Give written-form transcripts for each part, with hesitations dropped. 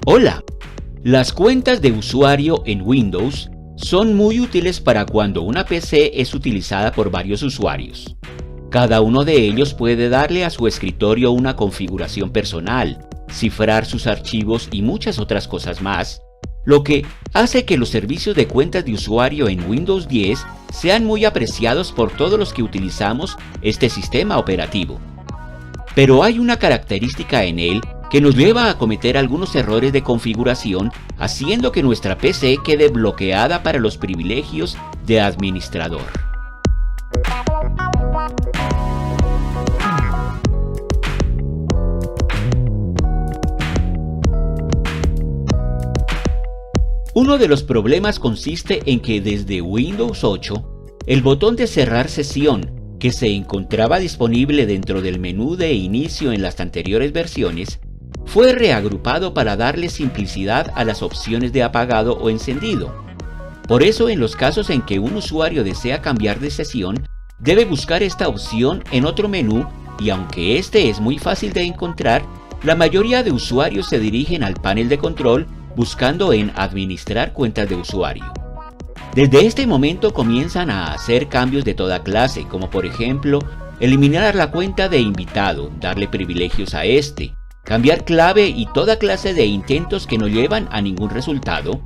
Hola. Las cuentas de usuario en Windows son muy útiles para cuando una PC es utilizada por varios usuarios. Cada uno de ellos puede darle a su escritorio una configuración personal, cifrar sus archivos y muchas otras cosas más, lo que hace que los servicios de cuentas de usuario en Windows 10 sean muy apreciados por todos los que utilizamos este sistema operativo. Pero hay una característica en él que nos lleva a cometer algunos errores de configuración, haciendo que nuestra PC quede bloqueada para los privilegios de administrador. Uno de los problemas consiste en que desde Windows 8, el botón de cerrar sesión, que se encontraba disponible dentro del menú de inicio en las anteriores versiones, fue reagrupado para darle simplicidad a las opciones de apagado o encendido. Por eso, en los casos en que un usuario desea cambiar de sesión, debe buscar esta opción en otro menú, y aunque este es muy fácil de encontrar, la mayoría de usuarios se dirigen al panel de control buscando en Administrar cuentas de usuario. Desde este momento comienzan a hacer cambios de toda clase, como por ejemplo, eliminar la cuenta de invitado, darle privilegios a este, cambiar clave y toda clase de intentos que no llevan a ningún resultado.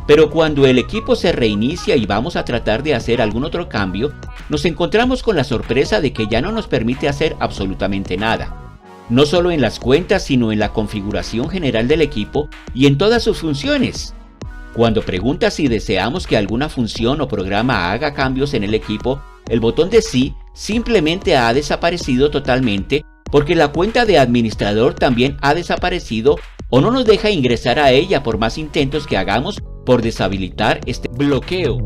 Pero cuando el equipo se reinicia y vamos a tratar de hacer algún otro cambio, nos encontramos con la sorpresa de que ya no nos permite hacer absolutamente nada. No solo en las cuentas, sino en la configuración general del equipo y en todas sus funciones. Cuando pregunta si deseamos que alguna función o programa haga cambios en el equipo, el botón de sí simplemente ha desaparecido totalmente, porque la cuenta de administrador también ha desaparecido o no nos deja ingresar a ella por más intentos que hagamos por deshabilitar este bloqueo.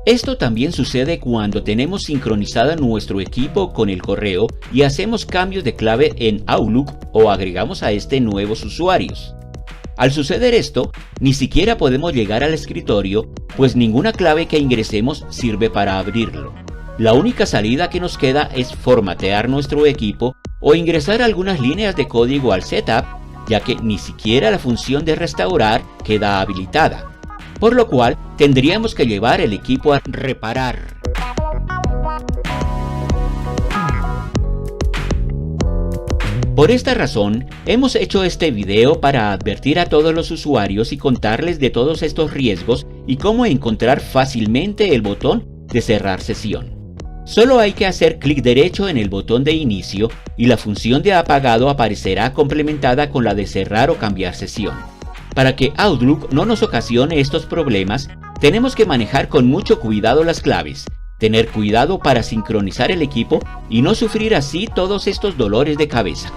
Esto también sucede cuando tenemos sincronizado nuestro equipo con el correo y hacemos cambios de clave en Outlook o agregamos a este nuevos usuarios. Al suceder esto, ni siquiera podemos llegar al escritorio, pues ninguna clave que ingresemos sirve para abrirlo. La única salida que nos queda es formatear nuestro equipo o ingresar algunas líneas de código al setup, ya que ni siquiera la función de restaurar queda habilitada, por lo cual tendríamos que llevar el equipo a reparar. Por esta razón, hemos hecho este video para advertir a todos los usuarios y contarles de todos estos riesgos y cómo encontrar fácilmente el botón de cerrar sesión. Solo hay que hacer clic derecho en el botón de inicio y la función de apagado aparecerá complementada con la de cerrar o cambiar sesión. Para que Outlook no nos ocasione estos problemas, tenemos que manejar con mucho cuidado las claves, tener cuidado para sincronizar el equipo y no sufrir así todos estos dolores de cabeza.